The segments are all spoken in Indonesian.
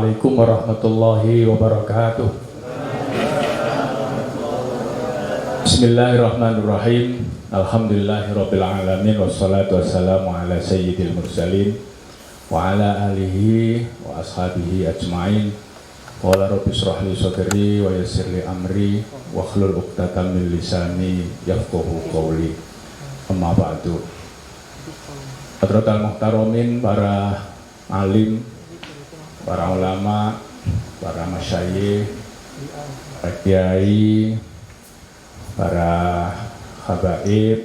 Assalamualaikum warahmatullahi wabarakatuh. Bismillahirrahmanirrahim. Alhamdulillahirabbil alamin wassalatu wassalamu ala sayyidil mursalin wa ala alihi wa ashabihi ajmain. Qala rabbi shrah li sadri wa yassir li amri wa hlul 'uqdatam min lisani yafqahu qawli. Amma ba'du. Hadratal muhtaramin, para alim, para ulama, para masyayikh, para kiai, para habaib,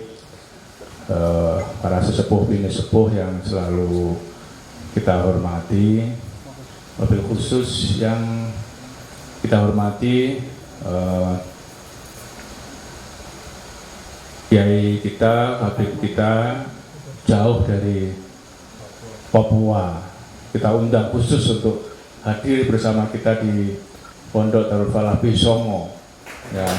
para sesepuh bini sepuh yang selalu kita hormati, wabil khusus yang kita hormati kiai kita, habib kita jauh dari Papua. Kita undang khusus untuk hadir bersama kita di Pondok Darul Falah Bisongo. Ya.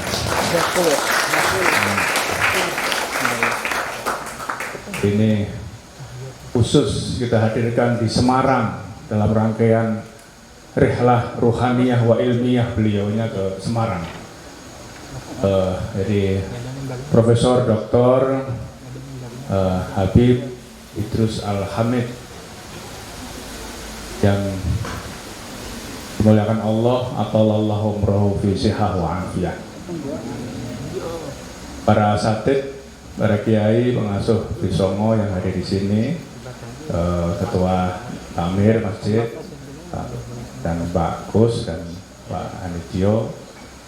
Ini khusus kita hadirkan di Semarang dalam rangkaian rihlah ruhaniyah wa ilmiah beliaunya ke Semarang. Jadi Profesor Dr. Habib Idrus Al-Hamid yang dimuliakan Allah, atallahu umrahu fi sihah wa afiyah. Para asatidz, para kiai, pengasuh Bisongo yang hadir di sini, Ketua Amir Masjid, dan Pak Gus dan Pak Anitio,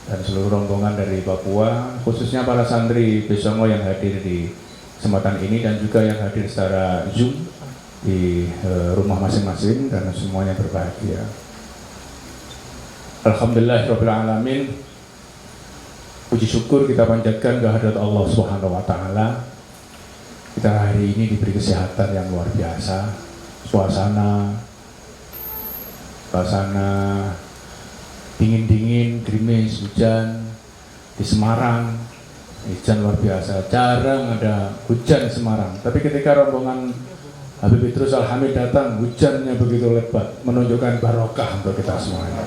dan seluruh rombongan dari Papua, khususnya para santri Bisongo yang hadir di kesempatan ini dan juga yang hadir secara Zoom di rumah masing-masing, dan semuanya berbahagia. Alhamdulillahirabbil alamin. Puji syukur kita panjatkan kehadirat Allah Subhanahu wa taala. Kita hari ini diberi kesehatan yang luar biasa. Suasana dingin-dingin, gerimis, hujan di Semarang. Hujan luar biasa. Jarang ada hujan di Semarang. Tapi ketika rombongan Habib Idrus Al-Hamid datang, hujannya begitu lebat, menunjukkan barokah untuk kita semuanya.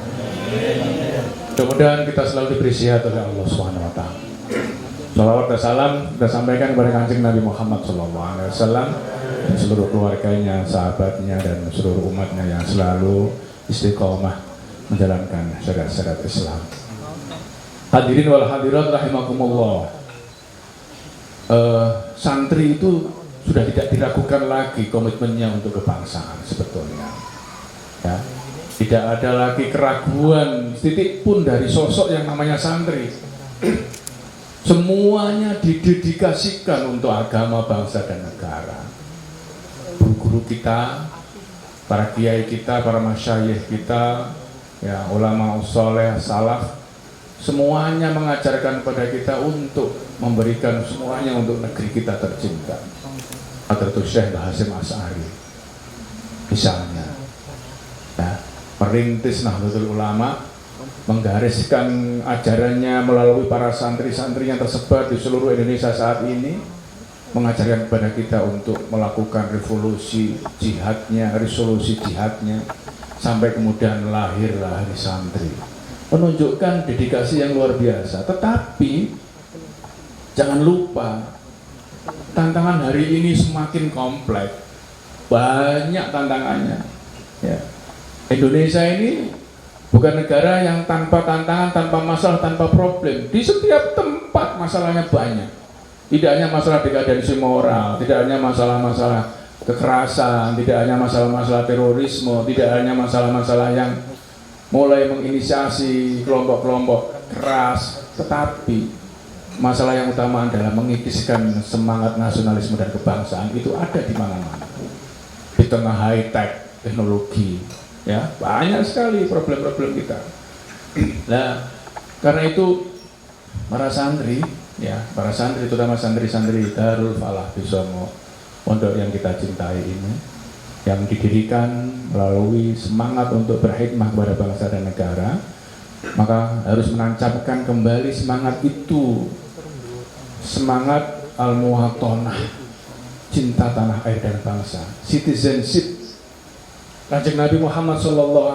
Mudah-mudahan kita selalu diberi sehat oleh Allah Subhanahu wa taala. Shalawat dan salam kita sampaikan kepada Kanjeng Nabi Muhammad SAW dan seluruh keluarganya, sahabatnya, dan seluruh umatnya yang selalu istiqomah menjalankan syariat-syariat Islam. Hadirin wal hadirat rahimakumullah. Santri itu sudah tidak diragukan lagi komitmennya untuk kebangsaan sebetulnya. Ya. Tidak ada lagi keraguan titik pun dari sosok yang namanya santri. Semuanya didedikasikan untuk agama, bangsa, dan negara. Guru-guru kita, para kiai kita, para masyayikh kita, ya, ulama soleh, salaf, semuanya mengajarkan kepada kita untuk memberikan semuanya untuk negeri kita tercinta. Hadratus Syekh Hasyim Asy'ari misalnya, ya, merintis Nahdlatul Ulama, menggariskan ajarannya melalui para santri-santri yang tersebar di seluruh Indonesia saat ini, mengajarkan kepada kita untuk melakukan resolusi jihadnya, sampai kemudian lahirlah hari santri, menunjukkan dedikasi yang luar biasa. Tetapi jangan lupa, tantangan hari ini semakin kompleks, banyak tantangannya. Ya. Indonesia ini bukan negara yang tanpa tantangan, tanpa masalah, tanpa problem. Di setiap tempat masalahnya banyak. Tidak hanya masalah dekadensi moral, tidak hanya masalah-masalah kekerasan, tidak hanya masalah-masalah terorisme, tidak hanya masalah-masalah yang mulai menginisiasi kelompok-kelompok keras, tetapi masalah yang utama adalah mengikiskan semangat nasionalisme dan kebangsaan. Itu ada di mana-mana. Di tengah high-tech teknologi, ya, banyak sekali problem-problem kita. Nah, karena itu para santri, ya, para santri, terutama santri-santri Darul Falah Bisongo, pondok yang kita cintai ini, yang didirikan melalui semangat untuk berkhidmah kepada bangsa dan negara, maka harus menancapkan kembali semangat itu, semangat al-muwatonah, cinta tanah air dan bangsa, citizenship, Kanjeng Nabi Muhammad SAW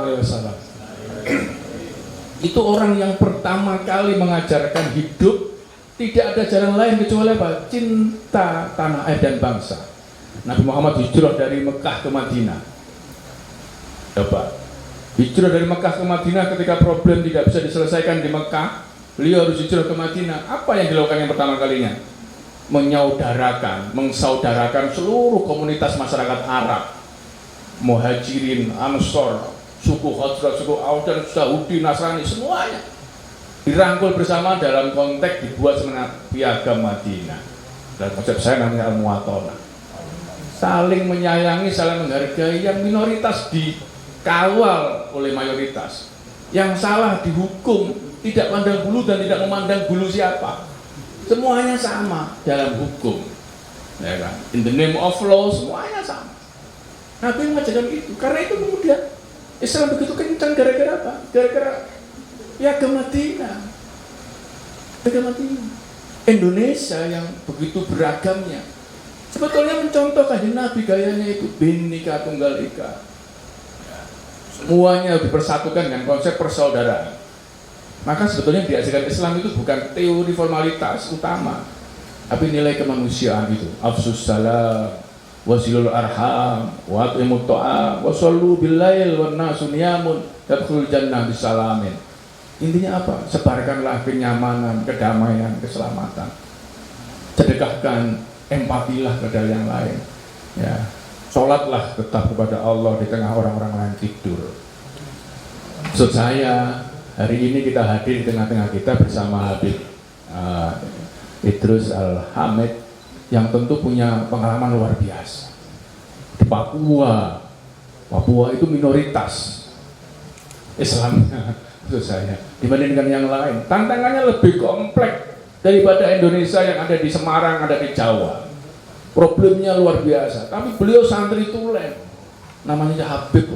itu orang yang pertama kali mengajarkan hidup tidak ada jalan lain kecuali apa? Cinta tanah air dan bangsa. Nabi Muhammad hijrah dari Mekah ke Madinah. Coba, hijrah dari Mekah ke Madinah ketika problem tidak bisa diselesaikan di Mekah, beliau harus hijrah ke Madinah. Apa yang dilakukan yang pertama kalinya? Mengsaudarakan seluruh komunitas masyarakat Arab, Muhajirin, Ansor, suku Khazraj, suku Aus, dan Yahudi, Nasrani, semuanya dirangkul bersama dalam konteks dibuat semangat piagam Madinah. Dan konsep saya namanya Al-Muwatonah. Saling menyayangi, saling menghargai. Yang minoritas dikawal oleh mayoritas. Yang salah dihukum, tidak pandang bulu dan tidak memandang bulu siapa. Semuanya sama dalam hukum. Ya kan? In the name of law, semuanya sama. Nabi mengajarkan itu. Karena itu kemudian Islam begitu kencang gara-gara apa? Gara-gara piagam Madinah. Piagam Madinah. Indonesia yang begitu beragamnya sebetulnya mencontoh Kanjeng Nabi, gayanya itu Bhinneka Tunggal Ika. Semuanya dipersatukan dengan konsep persaudaraan. Maka sebetulnya diajarkan Islam itu bukan teori formalitas utama, tapi nilai kemanusiaan itu. Afsus salam, wasilul arham, wa atimut ta'am, wa sallu billail wa nasu niyamun, tadkhulul jannah bisalamin. Intinya apa? Sebarkanlah kenyamanan, kedamaian, keselamatan. Sedekahkan, empatilah kepada yang lain. Ya, sholatlah tetap kepada Allah di tengah orang-orang lain tidur. Maksud saya, hari ini kita hadir di tengah-tengah kita bersama Habib Idrus Al-Hamid yang tentu punya pengalaman luar biasa. Di Papua itu minoritas Islamnya, maksud saya, dibandingkan yang lain. Tantangannya lebih kompleks daripada Indonesia yang ada di Semarang, ada di Jawa. Problemnya luar biasa. Tapi beliau santri tulen, namanya Habib.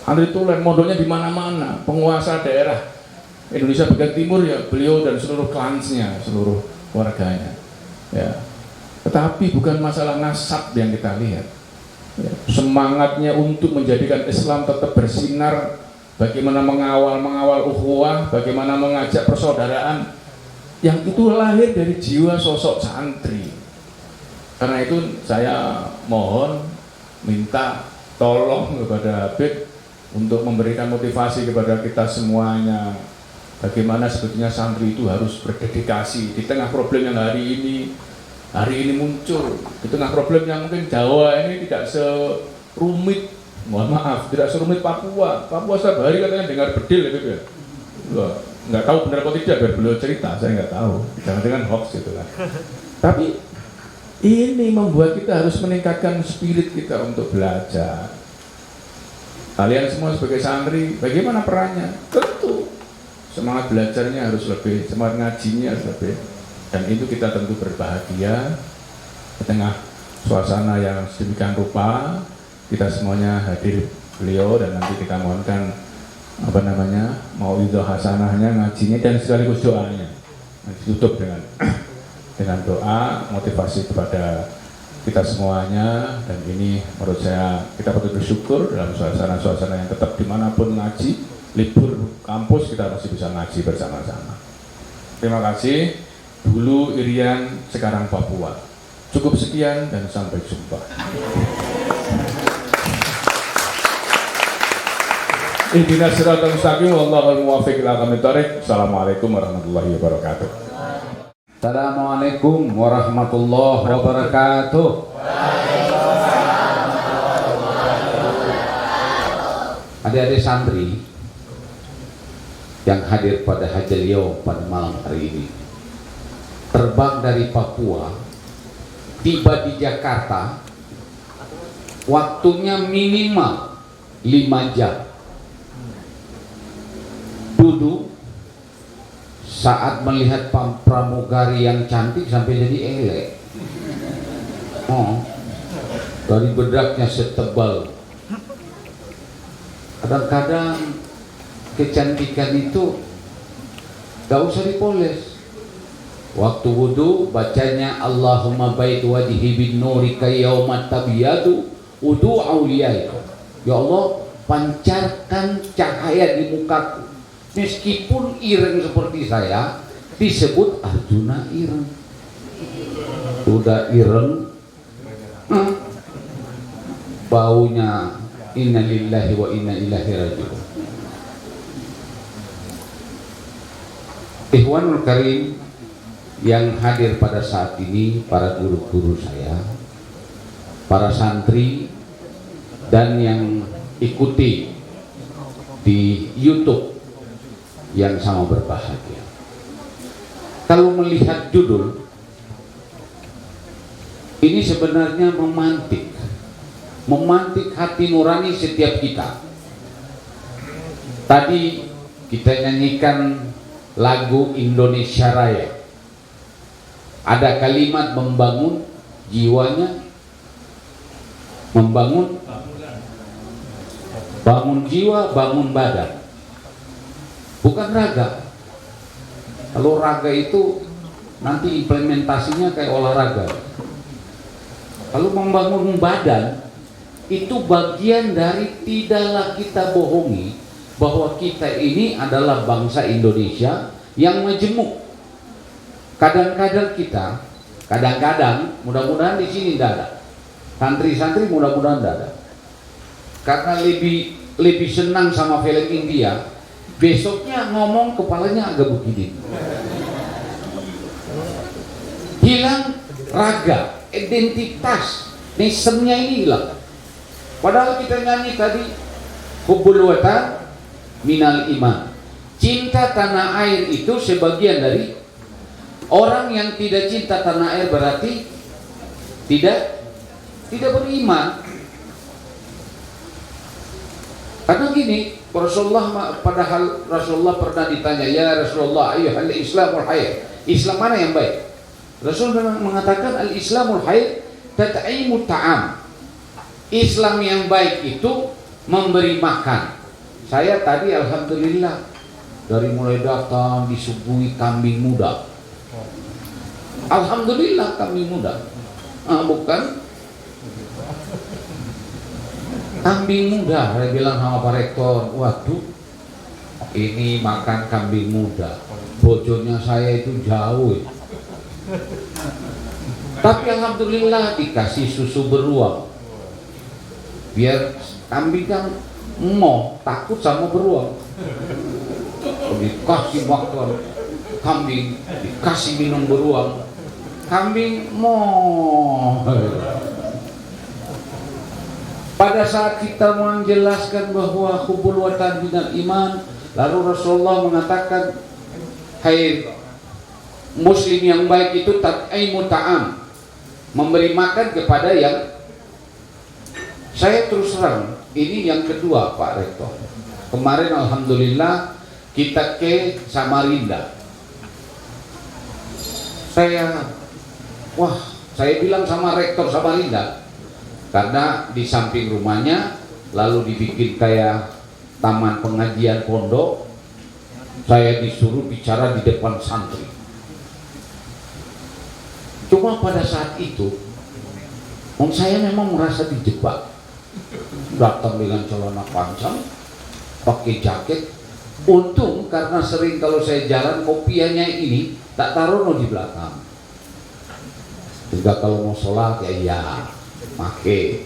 Santri tulen, modalnya di mana-mana. Penguasa daerah Indonesia bagian timur ya beliau dan seluruh klansnya, seluruh warganya. Ya. Tetapi bukan masalah nasab yang kita lihat. Ya. Semangatnya untuk menjadikan Islam tetap bersinar, bagaimana mengawal ukhuwah, bagaimana mengajak persaudaraan, yang itu lahir dari jiwa sosok santri. Karena itu saya mohon, minta tolong kepada Habib untuk memberikan motivasi kepada kita semuanya. Bagaimana sebetulnya santri itu harus berdedikasi di tengah problem yang hari ini muncul, di tengah problem yang mungkin Jawa ini tidak serumit, mohon maaf, tidak serumit Papua. Papua setiap hari katanya dengar bedil gitu ya. Loh, nggak tahu benar atau tidak, biar beliau cerita, saya nggak tahu. Jangan-jangan hoax gitu kan. Tapi ini membuat kita harus meningkatkan spirit kita untuk belajar. Kalian semua sebagai santri, bagaimana perannya? Tentu semangat belajarnya harus lebih, semangat ngajinya harus lebih. Dan itu kita tentu berbahagia di tengah suasana yang sedemikian rupa. Kita semuanya hadir beliau dan nanti kita mohonkan mauidhah hasanahnya, ngajinya dan sekaligus doanya. Nanti tutup dengan doa motivasi kepada kita semuanya. Dan ini menurut saya kita patut bersyukur dalam suasana-suasana yang tetap dimanapun ngaji, libur kampus kita masih bisa ngaji bersama-sama. Terima kasih. Dulu Irian, sekarang Papua. Cukup sekian dan sampai jumpa. Ihdinas siratal mustaqim wallahul muwaffiq ila aqwamit thoriq. Assalamualaikum warahmatullahi wabarakatuh. Assalamualaikum warahmatullahi wabarakatuh. Adik-adik santri yang hadir pada Hajaliau pada malam hari ini, terbang dari Papua, tiba di Jakarta, waktunya minimal 5 jam. Duduk saat melihat pramugari yang cantik sampai jadi elek. Dari bedaknya setebal. Kadang-kadang kecantikan itu gak usah dipoles. Waktu wudu bacanya Allahumma bait wajhi bin nurika yaumat tabiyadu udu auliyaika. Ya Allah, pancarkan cahaya di mukaku. Meskipun ireng seperti saya, disebut Arjuna ireng. Udah ireng, baunya inna lillahi wa inna ilaihi raji'un. Ikhwanul Karim yang hadir pada saat ini, para guru-guru saya, para santri, dan yang ikuti di YouTube yang sama berbahagia. Kalau melihat judul ini sebenarnya memantik hati nurani setiap kita. Tadi kita nyanyikan lagu Indonesia Raya. Ada kalimat membangun jiwanya, bangun jiwa, bangun badan, bukan raga. Kalau raga itu nanti implementasinya kayak olahraga. Kalau membangun badan itu bagian dari tidaklah kita bohongi bahwa kita ini adalah bangsa Indonesia yang majemuk. Kadang-kadang mudah-mudahan di sini tidak ada. Santri-santri mudah-mudahan tidak ada. Karena lebih senang sama film India, besoknya ngomong kepalanya agak begini. Hilang raga, identitas, nationnya ini hilang. Padahal kita nyanyi tadi, hubbul watan minal iman. Cinta tanah air itu sebagian dari orang yang tidak cinta tanah air berarti tidak beriman. Karena gini, Rasulullah pernah ditanya, ya Rasulullah, ayyuhal islamul hayy, Islam mana yang baik? Rasulullah mengatakan al-islamul hayy tat'imut ta'am. Islam yang baik itu memberi makan. Saya tadi alhamdulillah dari mulai datang disuguhi kambing muda. Alhamdulillah kambing muda. Bukan kambing muda. Saya bilang sama Pak Rektor, waduh, ini makan kambing muda. Bojonya saya itu jauh. Tapi alhamdulillah dikasih susu beruang. Biar kambing kan mau takut sama beruang. Dikasih makan kambing, dikasih minum beruang, kambing mau. Pada saat kita menjelaskan bahwa hubbul watan minal iman, lalu Rasulullah mengatakan, hai muslim yang baik itu tat'imut ta'am, memberi makan kepada yang. Saya terus terang, ini yang kedua Pak Rektor. Kemarin alhamdulillah kita ke Samarinda. Saya bilang sama Rektor Samarinda, karena di samping rumahnya lalu dibikin kayak taman pengajian pondok. Saya disuruh bicara di depan santri. Cuma pada saat itu saya memang merasa dijebak. Datang dengan celana panjang, pakai jaket. Untung karena sering kalau saya jalan kopiahnya ini tak taruh di belakang. Juga kalau mau sholat ya pakai.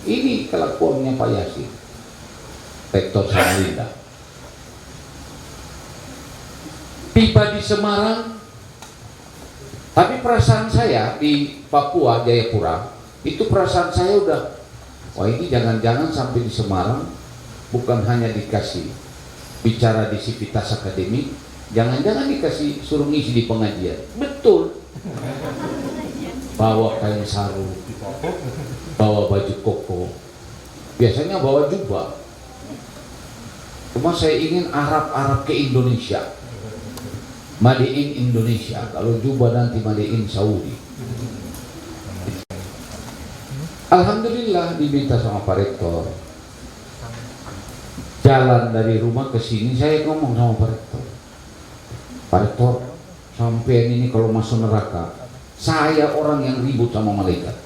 Ini kelakuannya Pak Yasin, Rektor Samarinda. Tiba di Semarang, tapi perasaan saya di Papua Jayapura itu perasaan saya udah, wah ini jangan-jangan sampai di Semarang bukan hanya dikasih bicara di Sivitas Akademik, jangan-jangan dikasih suruh ngisi di pengajian. Betul. Bawa kain sarung, bawa baju koko, biasanya bawa jubah. Cuma saya ingin Arab ke Indonesia, Made in Indonesia. Kalau jubah nanti Made in Saudi. Alhamdulillah diminta sama Pak Rektor. Jalan dari rumah ke sini saya ngomong sama Pak Rektor. Pak Rektor, sampean ini kalau masuk neraka, saya orang yang ribut sama malaikat.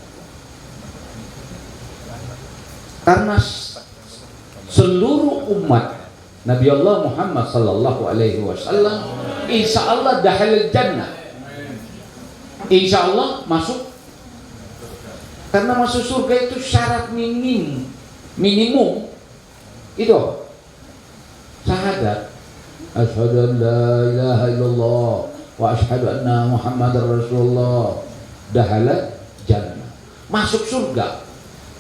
Karena seluruh umat Nabi Allah Muhammad sallallahu alaihi wasallam insya Allah dahil jannah, insya Allah masuk. Karena masuk surga itu syarat minimum itu syahadat, asyhadu an la ilaha illallah wa asyhadu anna muhammadar rasulullah, dahalat jannah, masuk surga.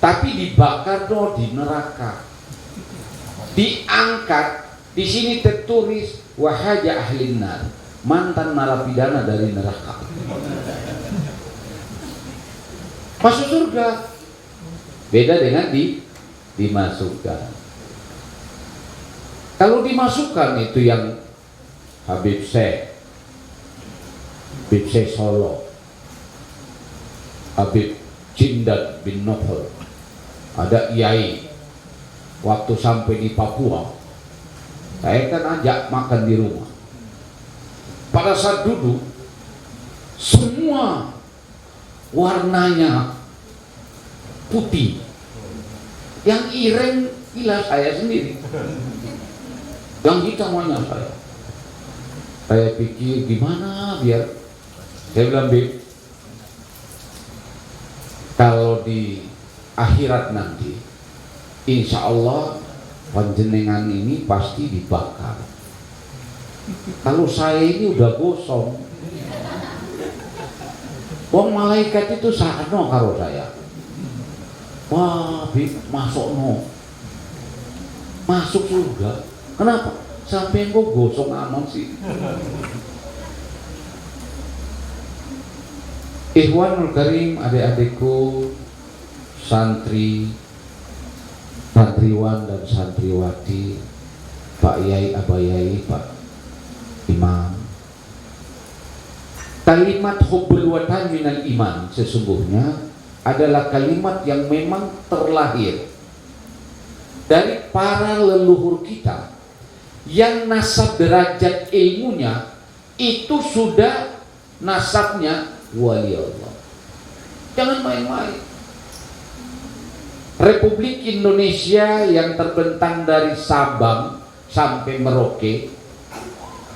Tapi dibakar doh di neraka, diangkat. Di sini tertulis wahaja ahlin nar, mantan narapidana dari neraka, masuk surga. Beda dengan dimasukkan. Kalau dimasukkan itu yang Habib Syekh Solo, Habib Jindat bin Nofal, ada Yai waktu sampai di Papua, saya kan ajak makan di rumah. Pada saat duduk semua warnanya putih, yang ireng gila saya sendiri, yang hitam hanya saya. Saya pikir gimana biar, saya bilang, Bib, kalau di akhirat nanti insya Allah panjenengan ini pasti dibakar. Kalau saya ini udah gosong, wong malaikat itu sakno karo saya. Wah, Bib, masuk surga. Kenapa? Sampai kok gosong aman sih. Ikhwanul Karim, adik-adikku, santriwan dan santriwati, Pak Yai, Abah Yai, Pak Imam. Kalimat hubbul watan minal iman sesungguhnya adalah kalimat yang memang terlahir dari para leluhur kita yang nasab derajat ilmunya itu sudah nasabnya wali Allah. Jangan main-main. Republik Indonesia yang terbentang dari Sabang sampai Merauke,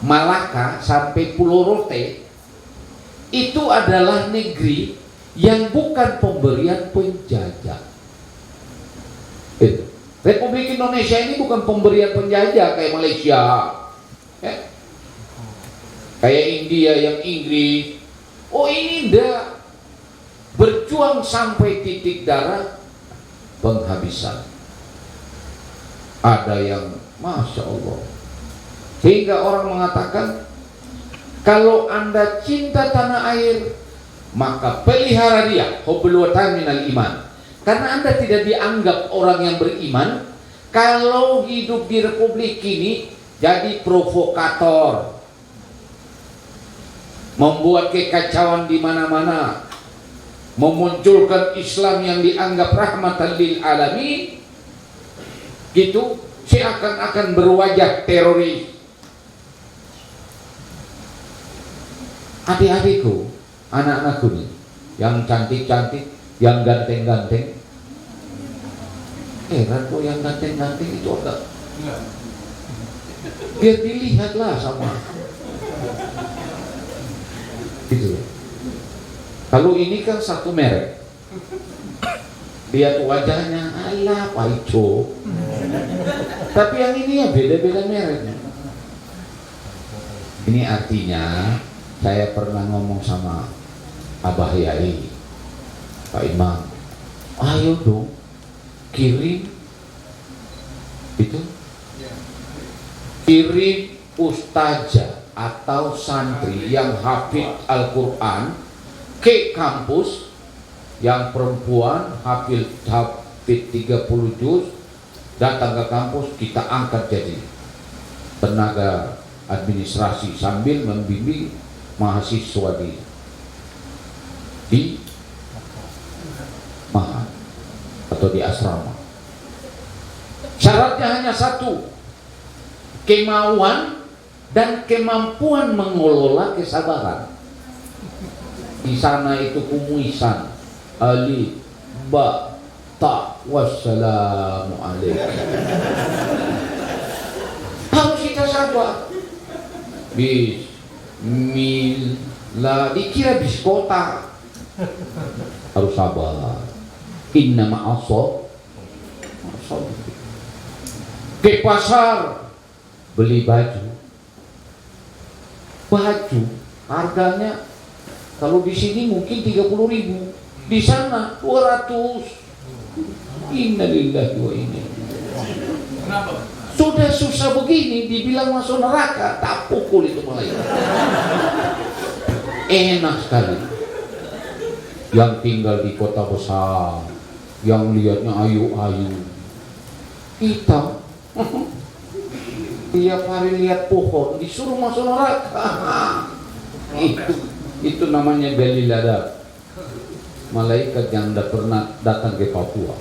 Malaka sampai Pulau Rote, itu adalah negeri yang bukan pemberian penjajah. Republik Indonesia ini bukan pemberian penjajah kayak Malaysia, kayak India yang Inggris. Oh, ini enggak, berjuang sampai titik darah penghabisan. Ada yang Masya Allah, sehingga orang mengatakan kalau Anda cinta tanah air maka pelihara dia, hubbul watan minal iman. Karena Anda tidak dianggap orang yang beriman kalau hidup di republik ini jadi provokator, membuat kekacauan di mana-mana, memunculkan Islam yang dianggap rahmatan lil alamin, gitu, seakan-akan berwajah teroris. Adik-adikku, anak-anakku nih, yang cantik-cantik, yang ganteng-ganteng, heran kok yang ganteng-ganteng itu agak, biar dilihatlah sama gitu. Kalau ini kan satu merek, lihat wajahnya, alah paico. Tapi yang ini ya beda-beda mereknya. Ini artinya saya pernah ngomong sama Abah Yai, Pak Imam, ayo dong kirim itu, kirim ustazah atau santri yang hafid Al-Quran ke kampus, yang perempuan hafid 30 juz, datang ke kampus, kita angkat jadi tenaga administrasi sambil membimbing mahasiswa di mahad atau di asrama. Syaratnya hanya satu, kemauan dan kemampuan mengelola kesabaran. Di sana itu kumuisan, alif, ba, ta, wassalamualaikum. Harus kita sabar. Bismillah, dikira bis kota. Harus sabar. Inna ma'asab. Ke pasar beli baju. Baju harganya kalau di sini mungkin 30.000, di sana 200. Innalillahi wa inna ilaihi raji'un. Kenapa? Sudah susah begini dibilang masuk neraka, tak pukul itu malaikat. Enak sekali. Yang tinggal di kota besar, yang lihatnya ayu-ayu, kita tiap hari lihat pohon disuruh masuk neraka. Itu namanya galil adab. Malaikat yang tidak pernah datang ke Papua.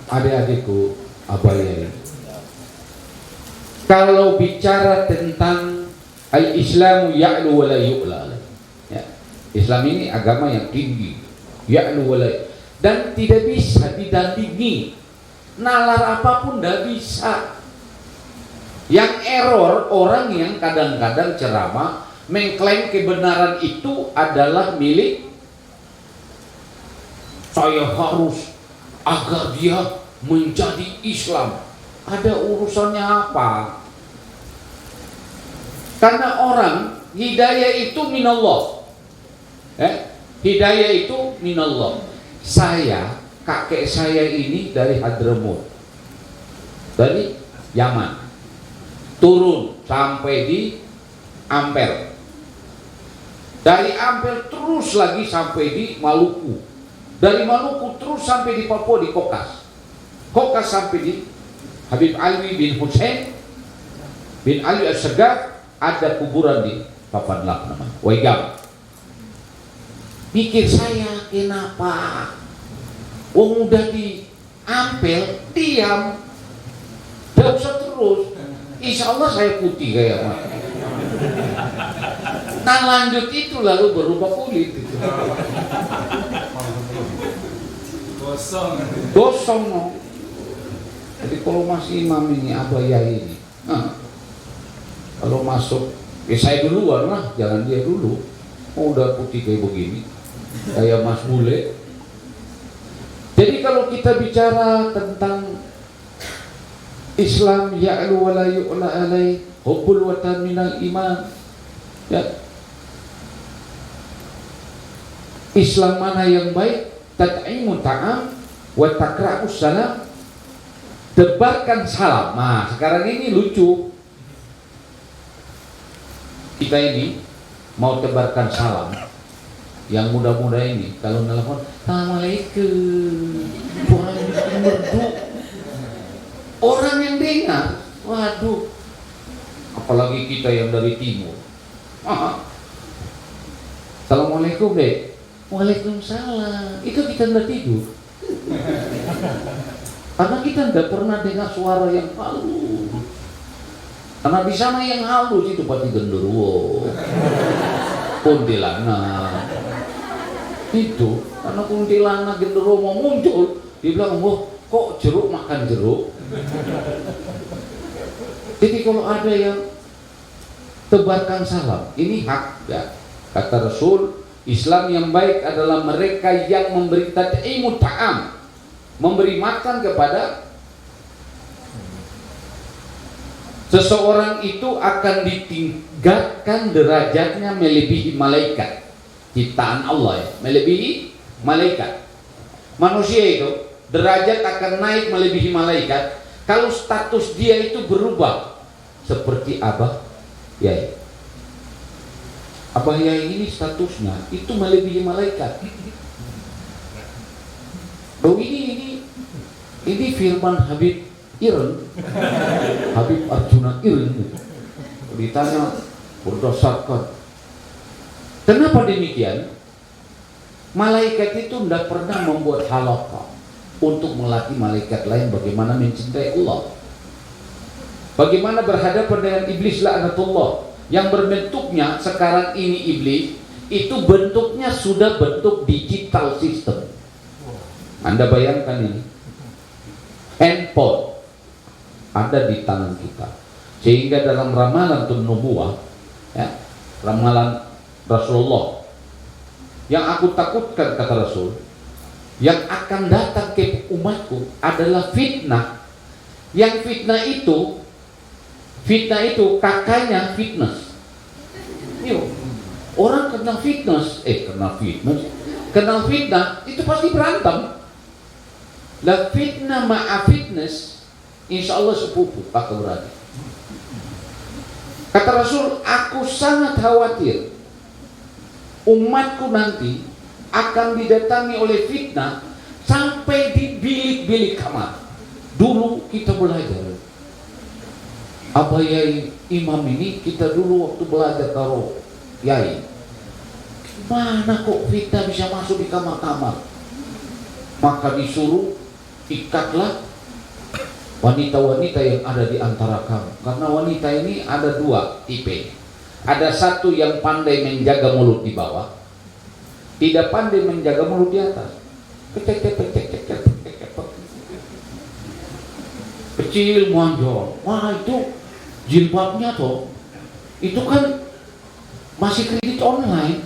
Adik-adikku, abayai. Kalau bicara tentang al-Islamu ya'lu wa la yu'la. Ya. Islam ini agama yang tinggi, ya'lu wa la, dan tidak bisa didandingi. Nalar apapun tidak bisa. Yang error orang yang kadang-kadang ceramah mengklaim kebenaran itu adalah milik saya, harus agar dia menjadi Islam. Ada urusannya apa? Karena orang hidayah itu minallah. Hidayah itu minallah. Saya, kakek saya ini dari Hadramut, dari Yaman, turun sampai di Ampel, dari Ampel terus lagi sampai di Maluku, dari Maluku terus sampai di Papua di Kokas, Kokas sampai di Habib Alwi bin Hussein bin Ali As-Segaf, ada kuburan di Papan Lak namanya Waigam. Pikir saya, kenapa udah di Ampel diam, tidak usah terus, insya Allah saya putih kayak mah. Nah lanjut itu lalu berubah kulit itu. Gosong no. Jadi kalau masih imam ini abaya ini, kalau masuk, saya duluan lah, jangan dia dulu. Oh, udah putih kayak begini, kayak Mas Bule. Jadi kalau kita bicara tentang Islam ya'lu wa la yu'la alaih, hubbul watan minal iman, ya. Islam mana yang baik? Tat'imu ta'am wa takra'us salam, tebarkan salam. Nah sekarang ini lucu, kita ini mau tebarkan salam. Yang muda-muda ini kalau nelfon assalamualaikum, merdu, orang yang dengar, waduh, apalagi kita yang dari timur. Assalamualaikum deh. Waalaikumsalam. Itu kita tidak tidur. Karena kita tidak pernah dengar suara yang halus. Karena di sana yang halus itu pati genderuwo, kuntilanak. Itu karena kuntilanak genderuwo mau muncul, dibilang, wah kok jeruk makan jeruk. Jadi kalau ada yang tebarkan salam, ini hak ya. Kata Rasul, Islam yang baik adalah mereka yang memberi tad'imu ta'am, memberi makan kepada seseorang, itu akan ditingkatkan derajatnya melebihi malaikat. Ciptaan Allah ya, melebihi malaikat. Manusia itu derajat akan naik melebihi malaikat kalau status dia itu berubah seperti Abah Yai. Abah Yai ini statusnya itu melebihi malaikat. Oh ini firman Habib Iren, Habib Arjuna Iren. Ditanya berdasarkan kenapa demikian? Malaikat itu tidak pernah membuat halaqah untuk melatih malaikat lain bagaimana mencintai Allah, bagaimana berhadapan dengan iblis laknatullah, yang berbentuknya sekarang ini iblis, itu bentuknya sudah bentuk digital system. Anda bayangkan ini, handphone ada di tangan kita, sehingga dalam ramalan nubuwah, ya, ramalan Rasulullah, yang aku takutkan kata Rasul, yang akan datang ke umatku adalah fitnah. Yang fitnah itu kakaknya fitness. Yuk, orang kenal fitness, kenal fitnah itu pasti berantem. Lah fitnah ma'a fitness, insya Allah sepupu akan berada. Kata Rasul, aku sangat khawatir umatku nanti akan didatangi oleh fitnah sampai di bilik-bilik kamar. Dulu kita belajar, Abah Yai Imam ini, kita dulu waktu belajar karo Yai, mana kok fitnah bisa masuk di kamar-kamar? Maka disuruh ikatlah wanita-wanita yang ada di antara kamu, karena wanita ini ada dua tipe. Ada satu yang pandai menjaga mulut di bawah, tidak pandai menjaga mulut di atas. Kecil monjol, wah itu jilbabnya toh, itu kan masih kredit online.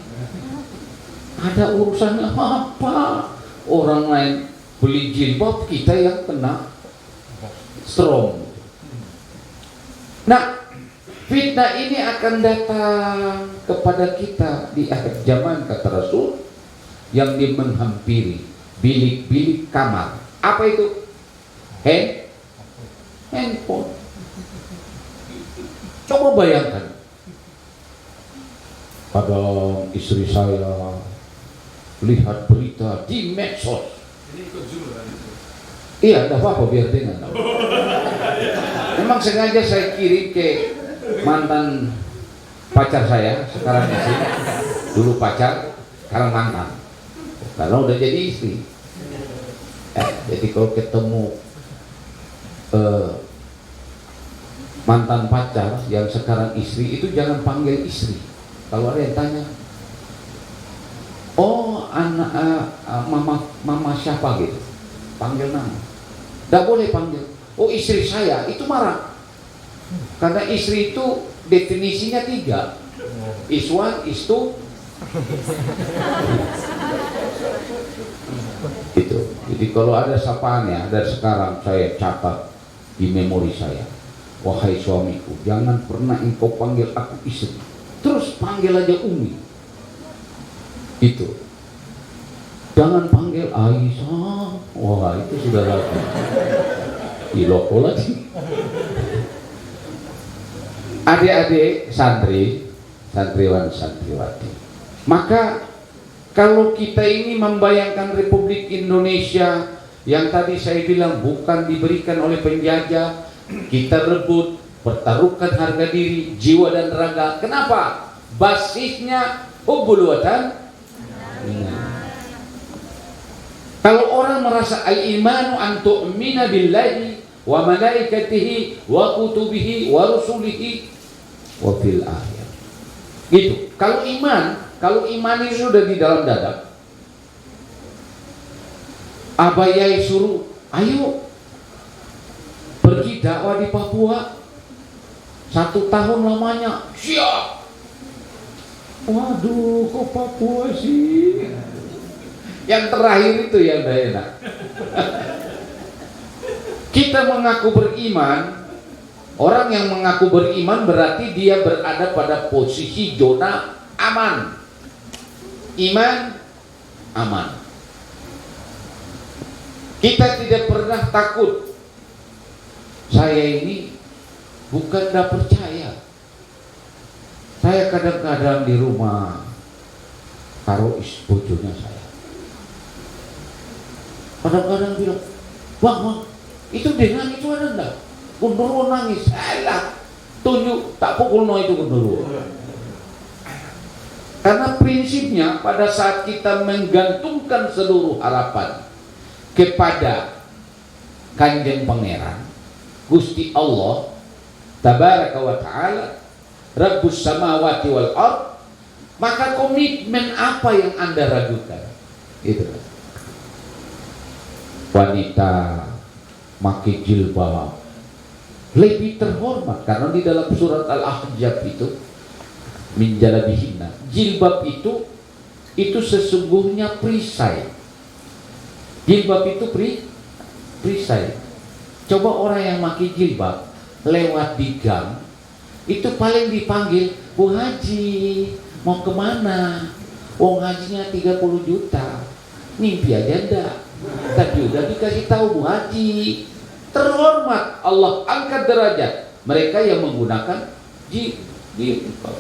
Ada urusannya apa? Orang lain beli jilbab, kita yang kena strong. Nah, fitnah ini akan datang kepada kita di akhir zaman, kata Rasul, yang menghampiri bilik-bilik kamar. Apa itu? Handphone. Coba bayangkan, pada istri saya lihat berita di medsos. Iya, tidak apa-apa, biar dengar. Memang sengaja saya kirim ke mantan pacar saya, sekarang istri. Dulu pacar, sekarang mantan, karena udah jadi istri. Jadi kalau ketemu mantan pacar yang sekarang istri, itu jangan panggil istri. Kalau ada yang tanya, oh anak mama siapa gitu, panggil nama. Tidak boleh panggil, oh istri saya, itu marah. Karena istri itu definisinya 3, is one, is two. Gitu. Jadi kalau ada sapaannya, dari sekarang saya catat di memori saya, wahai suamiku, jangan pernah engkau panggil aku istri, terus panggil aja Umi. Itu. Jangan panggil Aisyah. Wah, itu sudah lagi iloko lagi. Adik-adik santri, santriwan santriwati, maka kalau kita ini membayangkan Republik Indonesia yang tadi saya bilang bukan diberikan oleh penjajah, kita rebut, pertaruhkan harga diri, jiwa dan raga. Kenapa? Basisnya hubbul watan. Kalau orang merasa al-imanu an tu'mina billahi wa malaikatihi wa kutubihi wa rusulihi wa fil akhir. Gitu. Kalau iman ini sudah di dalam dada, Abah Yai suruh, ayo pergi dakwah di Papua 1 tahun lamanya. Siap. Waduh, kok Papua sih? Yang terakhir itu yang tidak enak. Kita mengaku beriman, orang yang mengaku beriman berarti dia berada pada posisi zona aman. Iman, aman. Kita tidak pernah takut. Saya ini bukan tidak percaya. Saya kadang-kadang di rumah karo bojonya saya, kadang-kadang bilang, bang, itu dengan itu ada enggak? Gundurwo nangis, alah, tunjuk, tak pukul no itu gundurwo. Karena prinsipnya pada saat kita menggantungkan seluruh harapan kepada Kanjeng Pangeran Gusti Allah Tabaraka wa Ta'ala, Rabbus samawati wal ard, maka komitmen apa yang Anda ragukan? Itu wanita pakai jilbab lebih terhormat, karena di dalam surat Al-Ahzab itu min jalabihinna, jilbab itu sesungguhnya perisai. Jilbab itu perisai. Coba orang yang pakai jilbab lewat di gang, itu paling dipanggil, Bu Haji, mau kemana? Wong hajinya 30 juta, mimpi aja enggak. Tapi udah dikasih tahu Bu Haji. Terhormat, Allah angkat derajat mereka yang menggunakan jilbab.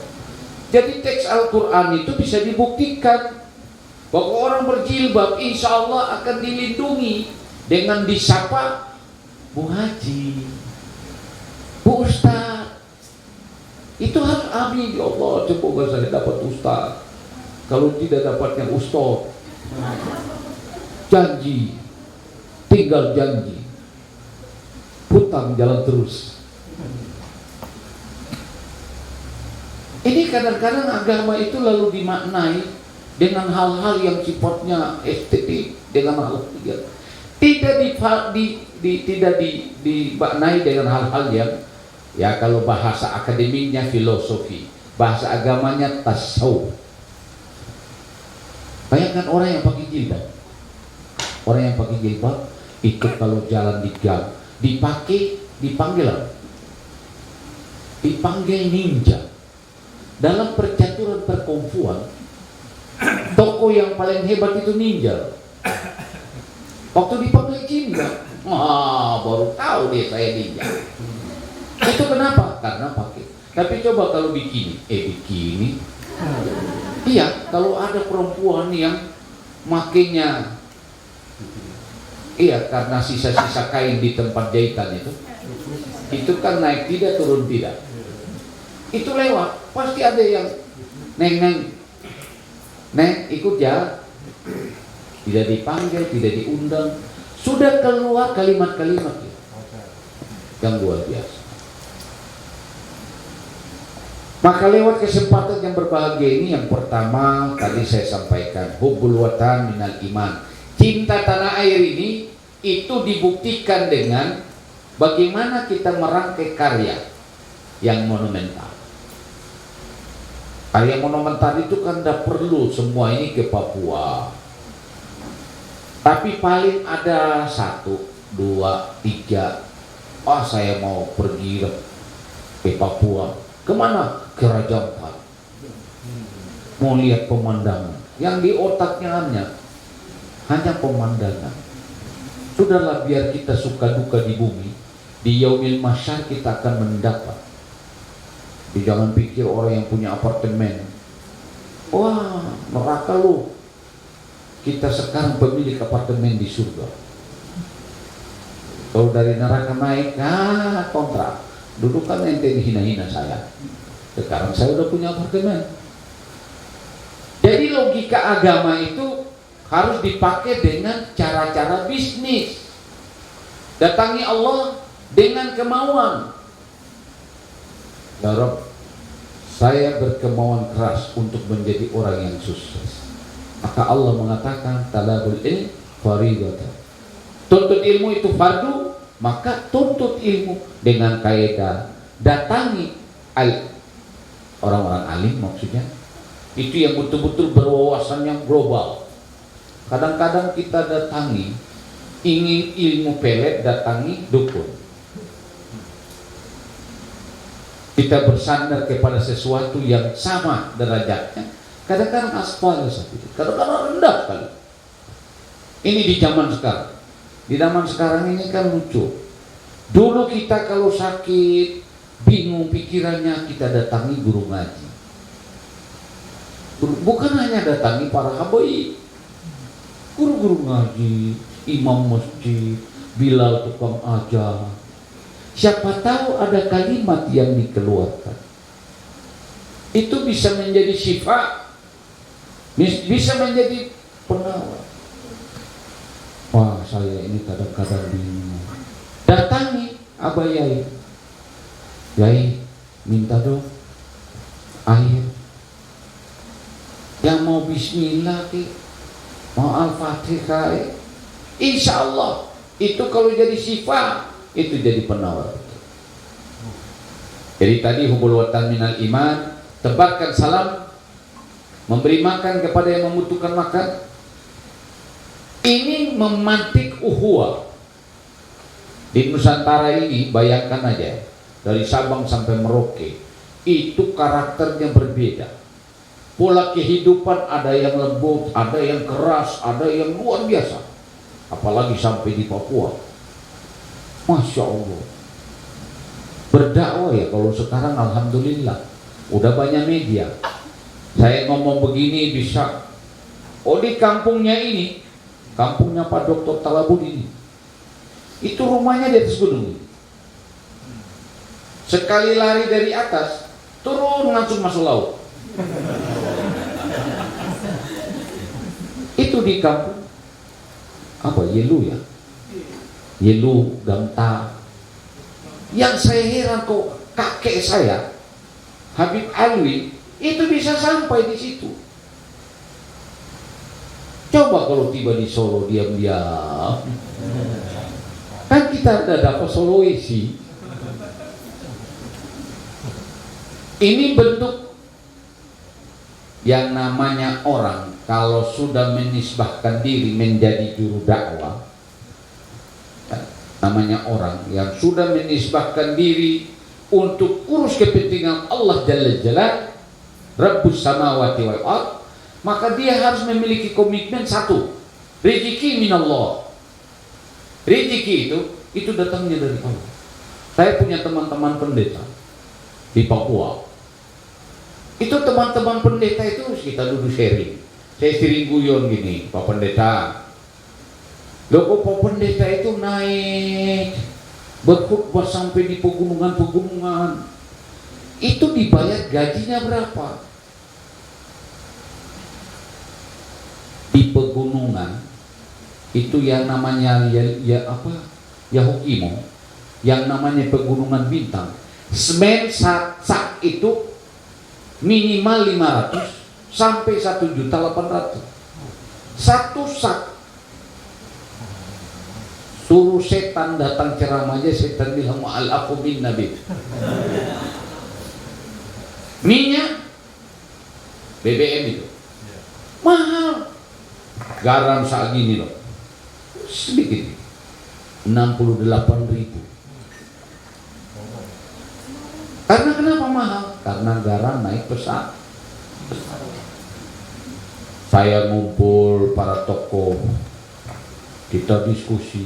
Jadi teks Al-Quran itu bisa dibuktikan bahwa orang berjilbab insya Allah akan dilindungi dengan disapa Bu Haji, Bu Ustaz. Itu harus amin, ya Allah, semoga saya dapat Ustaz. Kalau tidak dapat yang Ustaz, janji, tinggal janji, hutang jalan terus. Ini kadang-kadang agama itu lalu dimaknai dengan hal-hal yang sifatnya estetik, dengan hal tidak dimaknai dengan hal-hal yang, ya kalau bahasa akademiknya filosofi, bahasa agamanya tasawuf. Bayangkan orang yang pakai jilbab, orang yang pakai jilbab itu kalau jalan di gang dipanggil ninja. Dalam percaturan perkungfuan, tokoh yang paling hebat itu ninja. Waktu dipanggil ninja, baru tahu deh saya ninja. Itu kenapa? Karena pakai. Tapi coba kalau bikini, iya, kalau ada perempuan yang makainya, iya, karena sisa-sisa kain di tempat jahitan itu kan naik tidak, turun tidak. Itu lewat, pasti ada yang neng ikut jalan, tidak dipanggil, tidak diundang, sudah keluar kalimat-kalimat yang luar biasa. Maka lewat kesempatan yang berbahagia ini, yang pertama tadi saya sampaikan, hubbul watan minal iman, cinta tanah air ini itu dibuktikan dengan bagaimana kita merangkai karya yang monumental. Karya monumental itu kan tidak perlu semua ini ke Papua, tapi paling ada 1, 2, 3. Saya mau pergi ke Papua. Kemana? Ke Raja Ampat. Mau lihat pemandangan. Yang di otaknya hanya pemandangan. Sudahlah, biar kita suka duka di bumi, di yaumil mahsyar kita akan mendapat. Jangan pikir orang yang punya apartemen, wah neraka lu. Kita sekarang pemilik apartemen di surga. Kalau dari neraka naik, kontrak. Dulu kan ente dihina-hina saya. Sekarang saya udah punya apartemen. Jadi logika agama itu harus dipakai dengan cara-cara bisnis. Datangi Allah dengan kemauan. Ya Rabb, saya berkemauan keras untuk menjadi orang yang sukses. Maka Allah mengatakan talabul ilm fardhatun. Tuntut ilmu itu fardu, maka tuntut ilmu dengan kaidah. Datangi orang-orang alim, maksudnya itu yang betul-betul berwawasan yang global. Kadang-kadang kita datangi ingin ilmu pelet, datangi dukun. Kita bersandar kepada sesuatu yang sama derajatnya, kadang-kadang aspal seperti itu, kadang-kadang rendah sekali. Ini di zaman sekarang. Di zaman sekarang ini kan lucu. Dulu kita kalau sakit, bingung pikirannya, kita datangi guru ngaji. Bukan hanya datangi para habaib, guru-guru ngaji, imam masjid, Bilal tukang ajar. Siapa tahu ada kalimat yang dikeluarkan, itu bisa menjadi syifa, bisa menjadi penawar. Wah, saya ini kadang-kadang bingung. Datangi Abah Yai, Yai minta dong air. Yang mau bismillah ke, mau al-fatihah, insya Allah itu kalau jadi sifat itu jadi penawar. Jadi tadi hubul watan minal iman, tebarkan salam, memberi makan kepada yang membutuhkan makan. Ini memantik uhuwah. Di Nusantara ini bayangkan aja, dari Sabang sampai Merauke itu karakternya berbeda. Pola kehidupan ada yang lembut, ada yang keras, ada yang luar biasa. Apalagi sampai di Papua. Masya Allah. Berdakwah ya kalau sekarang alhamdulillah udah banyak media. Saya ngomong begini bisa. Oh di kampungnya ini, kampungnya Pak Dr. Talabud ini, itu rumahnya di atas gunung. Sekali lari dari atas, turun langsung masuk laut. Itu di kampung apa Yelu ya, Yelu Gamta. Yang saya heran kok kakek saya Habib Alwi itu bisa sampai di situ. Coba kalau tiba di Solo diam-diam, kan kita ada dapat Sulawesi. Ini bentuk yang namanya orang kalau sudah menisbahkan diri menjadi juru dakwah, namanya orang yang sudah menisbahkan diri untuk urus kepentingan Allah Jalla Jalla, Rabbus samawati wal ard, maka dia harus memiliki komitmen satu, rezeki minallah. Rezeki itu datangnya dari Allah. Saya punya teman-teman pendeta di Papua. Itu teman-teman pendeta itu kita duduk sharing. Saya sering guyon gini, Pak Pendeta. Loh kok Pak Pendeta itu naik berkhutbah sampai di pegunungan-pegunungan. Itu dibayar gajinya berapa? Di pegunungan itu yang namanya ya Hokimo, yang namanya pegunungan bintang. Semen sak itu minimal 500 sampai 1.800.000 satu sak. Suruh setan datang ceramah aja, setan bilang ma'al-afu bin nabi. Minyak BBM itu mahal. Garam saat gini loh, sedikit 68.000. Karena kenapa mahal? Karena garam naik pesat. Saya ngumpul para tokoh, kita diskusi.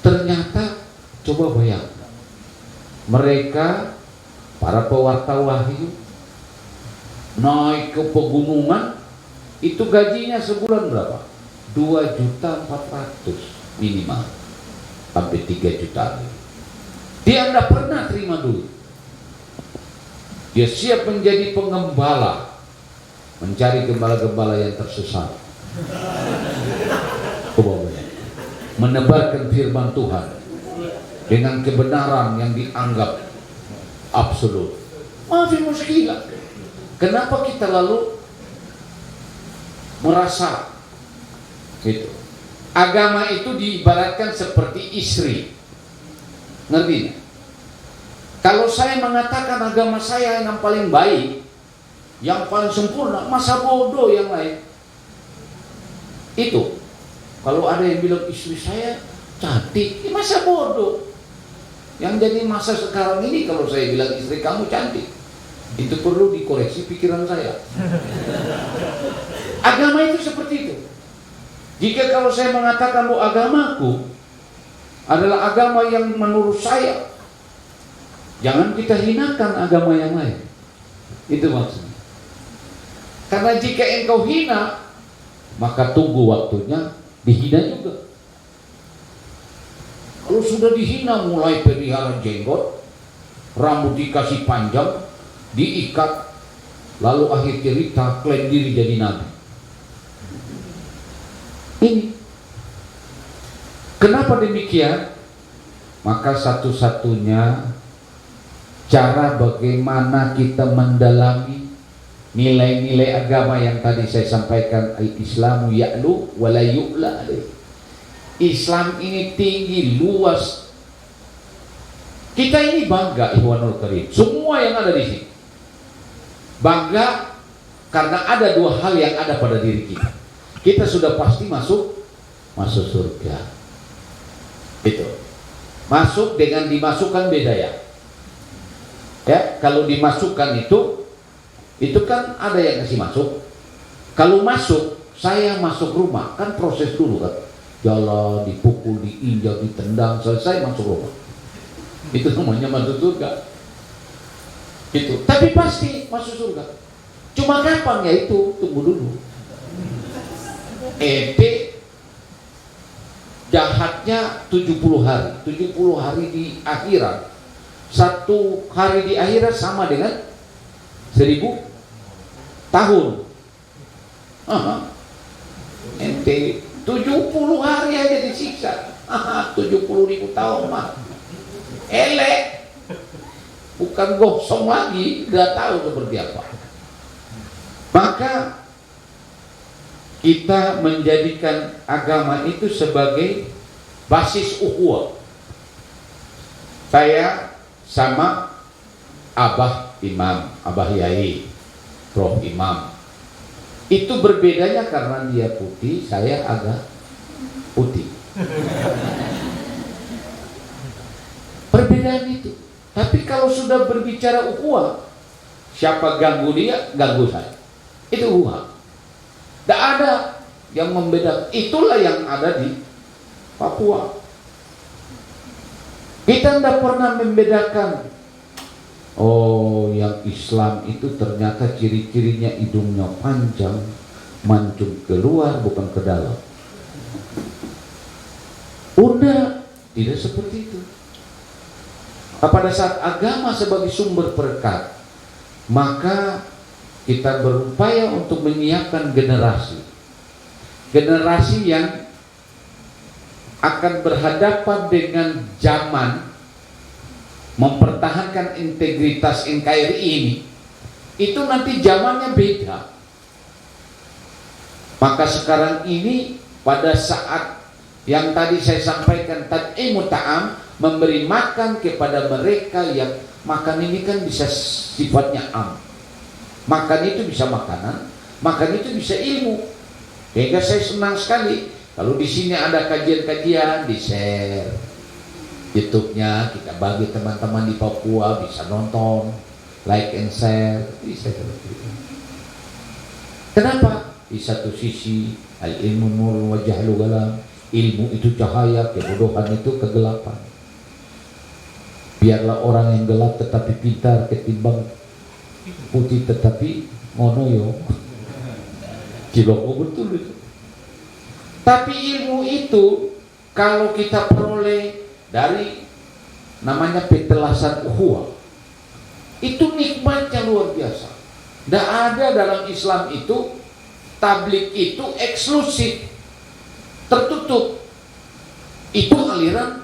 Ternyata coba bayangkan, mereka para pewarta wahyu naik ke pegunungan, itu gajinya sebulan berapa? 2.400.000 minimal sampai 3 juta. Dia tidak pernah terima duit. Dia siap menjadi pengembala, mencari gembala-gembala yang tersesat, menebarkan firman Tuhan dengan kebenaran yang dianggap absolut. Maafin muskilah. Kenapa kita lalu merasa gitu? Agama itu diibaratkan seperti istri, ngerti? Kalau saya mengatakan agama saya yang paling baik, yang paling sempurna, masa bodoh yang lain. Itu kalau ada yang bilang istri saya cantik, masa bodoh. Yang jadi masa sekarang ini kalau saya bilang istri kamu cantik, itu perlu dikoreksi pikiran saya. Agama itu seperti itu. Jika kalau saya mengatakan bahwa agamaku adalah agama yang menurut saya, jangan kita hinakan agama yang lain. Itu maksudnya. Karena jika engkau hina, maka tunggu waktunya dihina juga. Kalau sudah dihina, mulai pelihara jenggot, rambut dikasih panjang, diikat, lalu akhir cerita klaim diri jadi nabi. Ini kenapa demikian? Maka satu-satunya cara bagaimana kita mendalami nilai-nilai agama yang tadi saya sampaikan, al-Islamu ya'lu wa la yu'la alaih. Islam ini tinggi, luas. Kita ini bangga, Ikhwanul Karim, semua yang ada di sini bangga karena ada dua hal yang ada pada diri kita. Kita sudah pasti masuk surga. Itu masuk dengan dimasukkan beda ya. Ya, kalau dimasukkan itu kan ada yang kasih masuk. Kalau masuk, saya masuk rumah, kan proses dulu kan. Jalan, dipukul, diinjak, ditendang, selesai masuk rumah. Itu namanya masuk surga. Itu. Tapi pasti masuk surga. Cuma kapan ya itu? Tunggu dulu. Jahatnya 70 hari. 70 hari di akhirat. 1 hari di akhirat sama dengan 1000 tahun. Ente 70 hari aja disiksa. 70.000 tahun mah elek, bukan gosong lagi, udah tahu seperti apa. Maka kita menjadikan agama itu sebagai basis ukhuwah. Saya sama Abah Imam, Abah Yai, Prof Imam. Itu berbedanya karena dia putih, saya agak putih. Perbedaan itu. Tapi kalau sudah berbicara ukhuwah, siapa ganggu dia, ganggu saya. Itu ukhuwah. Tidak ada yang membedakan. Itulah yang ada di Papua. Kita tidak pernah membedakan. Oh, yang Islam itu ternyata ciri-cirinya hidungnya panjang, mancung keluar bukan ke dalam. Udah, tidak seperti itu. Pada saat agama sebagai sumber berkat, maka kita berupaya untuk menyiapkan generasi yang akan berhadapan dengan zaman, mempertahankan integritas NKRI ini. Itu nanti zamannya beda. Maka sekarang ini pada saat yang tadi saya sampaikan, tad'imu ta'am, memberi makan kepada mereka yang makan ini kan bisa sifatnya am. Makan itu bisa makanan, makan itu bisa ilmu. Sehingga saya senang sekali kalau di sini ada kajian-kajian, di share YouTube-nya, kita bagi teman-teman di Papua bisa nonton, like and share, bisa seperti itu. Kenapa? Di satu sisi al-ilmu nur wa jahlu galam, ilmu itu cahaya, kebodohan itu kegelapan. Biarlah orang yang gelap tetapi pintar ketimbang putih tetapi ngonoyo. Ciloko betul itu. Tapi ilmu itu kalau kita peroleh dari namanya petelasan ukhuwah, itu nikmatnya luar biasa. Tidak ada dalam Islam itu tablik itu eksklusif, tertutup. Itu aliran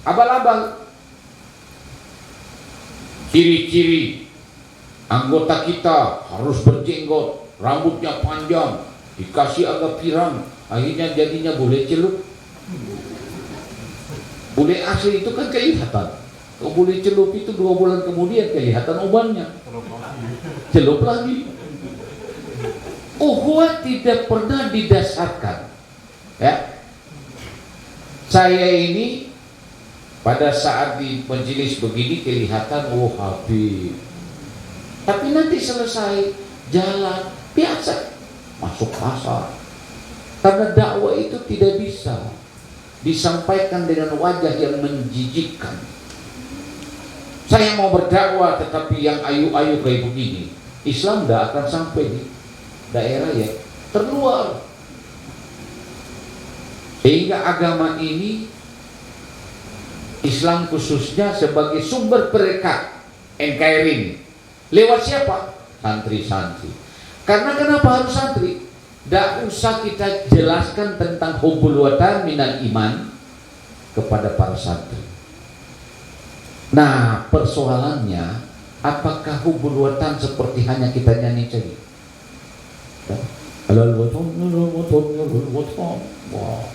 abal-abal. Ciri-ciri anggota kita harus berjenggot, rambutnya panjang, dikasih agak pirang, akhirnya jadinya bule celup. Bule asli itu kan kelihatan. Kalau bule celup itu 2 bulan kemudian kelihatan ubannya, celup lagi. Ukhuwah tidak pernah didasarkan. Ya, saya ini pada saat di majelis begini kelihatan oh Habib, tapi nanti selesai jalan biasa masuk pasar. Karena dakwah itu tidak bisa disampaikan dengan wajah yang menjijikkan. Saya mau berdakwah tetapi yang ayu-ayu kayak begini, Islam tidak akan sampai di daerah yang terluar. Sehingga agama ini, Islam khususnya sebagai sumber berkat NKRI ini, lewat siapa? Santri-santri. Karena kenapa harus santri? Tidak usah kita jelaskan tentang hubbul watan minal iman kepada para santri. Nah, persoalannya apakah hubul watan seperti hanya kita nyanyi saja? Alal watan, alal watan, alal watan. Wah,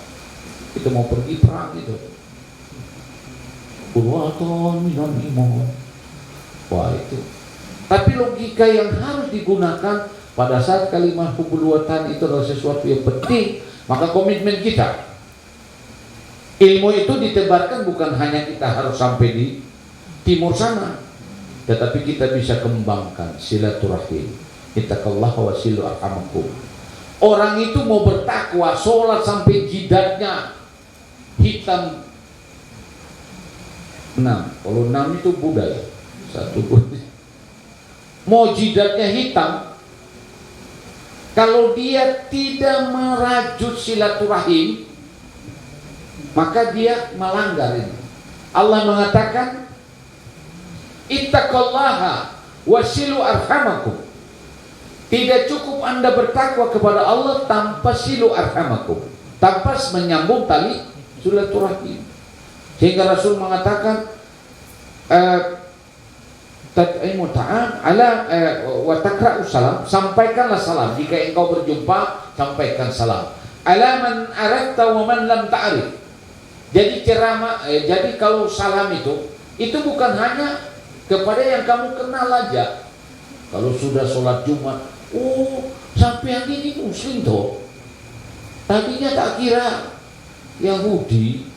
kita mau pergi perang gitu. Hubul watan minal iman. Wah itu. Tapi logika yang harus digunakan pada saat kalimat hubul watan itu adalah sesuatu yang penting, maka komitmen kita. Ilmu itu ditebarkan bukan hanya kita harus sampai di timur sana, tetapi kita bisa kembangkan silaturahim. Ittaqallaha wa silu arhamakum. Orang itu mau bertakwa, sholat sampai jidatnya hitam 6. Kalau 6 itu budaya. Satu mau jidatnya hitam, kalau dia tidak merajut silaturahim, maka dia melanggar ini. Allah mengatakan, ittaqallaha wasilu arhamakum. Tidak cukup Anda bertakwa kepada Allah tanpa silu arhamakum, tanpa menyambung tali silaturahim. Sehingga Rasul mengatakan, tat'imu ta'am ala wa takra'u salam, sampaikanlah salam. Jika engkau berjumpa, sampaikan salam. Ala man arafta wa man lam ta'rif. Jadi ceramah, jadi kalau salam itu bukan hanya kepada yang kamu kenal aja. Kalau sudah sholat Jumat, oh sampai yang ini Muslim toh. Tadinya tak kira Yahudi.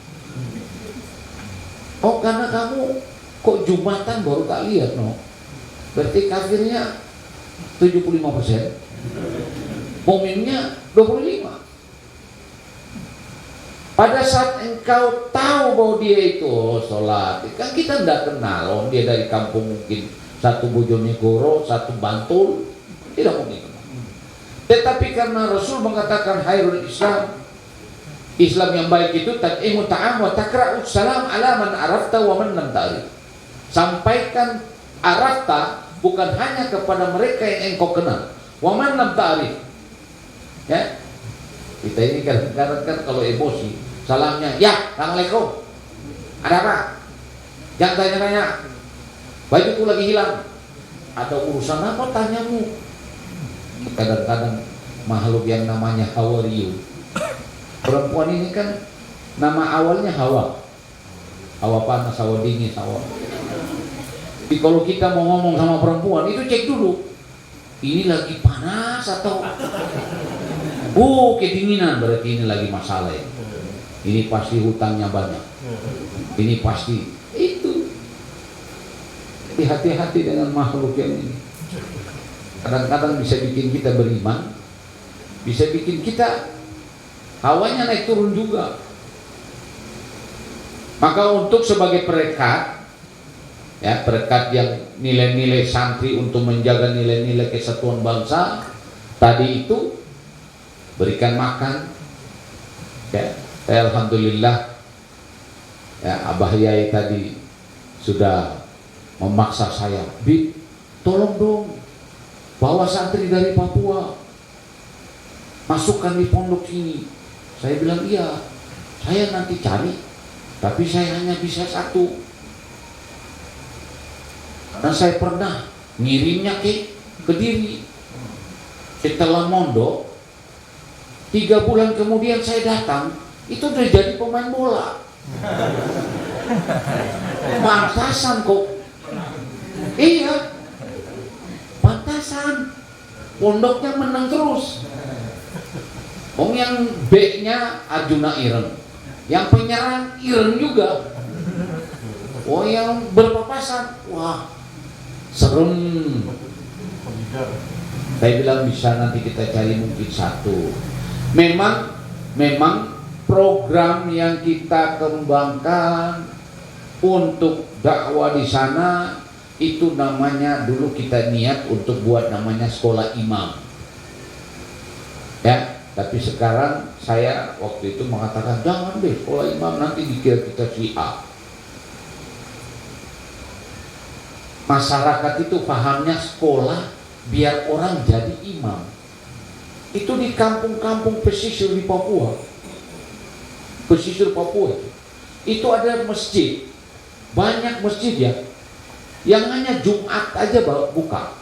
Oh karena kamu kok Jumatan baru tak lihat no. Berarti kafirnya 75%, mukminnya 25%. Pada saat engkau tahu bahwa dia itu sholat, kan kita tidak kenal, oh, dia dari kampung mungkin satu Bojonegoro, satu Bantul, tidak mungkin kenal. Tetapi karena Rasul mengatakan khairul Islam yang baik itu tat'imu ta'am wa takra'u salam ala man arafta wa man lam ta'rif. Sampaikan arafta bukan hanya kepada mereka yang engkau kenal, wa man lam ta'rif. Ya, kita ini kadang-kadang kan kalau emosi, salamnya, ya, assalamualaikum, ada apa? Jangan tanya-tanya, bajuku lagi hilang, ada urusan apa tanyamu? Kadang-kadang makhluk yang namanya how are you, perempuan ini kan nama awalnya Hawa, Hawa panas, Hawa dingin, Hawa. Jadi kalau kita mau ngomong sama perempuan itu cek dulu, ini lagi panas atau kedinginan, berarti ini lagi masalah ya. Ini pasti hutangnya banyak. Ini pasti itu. Jadi hati-hati dengan makhluk yang ini. Kadang-kadang bisa bikin kita beriman, bisa bikin kita hawanya naik turun juga. Maka untuk sebagai perekat, ya perekat yang nilai-nilai santri untuk menjaga nilai-nilai kesatuan bangsa, tadi itu berikan makan, ya. Alhamdulillah, ya Abah Yai tadi sudah memaksa saya, Bib, tolong dong bawa santri dari Papua, masukkan di pondok ini. Saya bilang iya, saya nanti cari, tapi saya hanya bisa satu. Dan saya pernah ngirimnya ke Kediri. Setelah mondok 3 bulan kemudian saya datang, itu udah jadi pemain bola. Pantasan kok. Iya, pantasan. Pondoknya menang terus. Yang B-nya Arjuna Iren, yang penyerang Iren juga. Yang berpapasan, wah serem. Saya bilang bisa nanti kita cari mungkin satu. Memang program yang kita kembangkan untuk dakwah di sana itu namanya, dulu kita niat untuk buat namanya sekolah imam. Ya, tapi sekarang saya waktu itu mengatakan jangan deh sekolah imam, nanti dikira kita Syiah. Masyarakat itu pahamnya sekolah biar orang jadi imam. Itu di kampung-kampung pesisir di Papua. Pesisir Papua itu ada masjid, banyak masjid ya. yang hanya Jumat aja buka.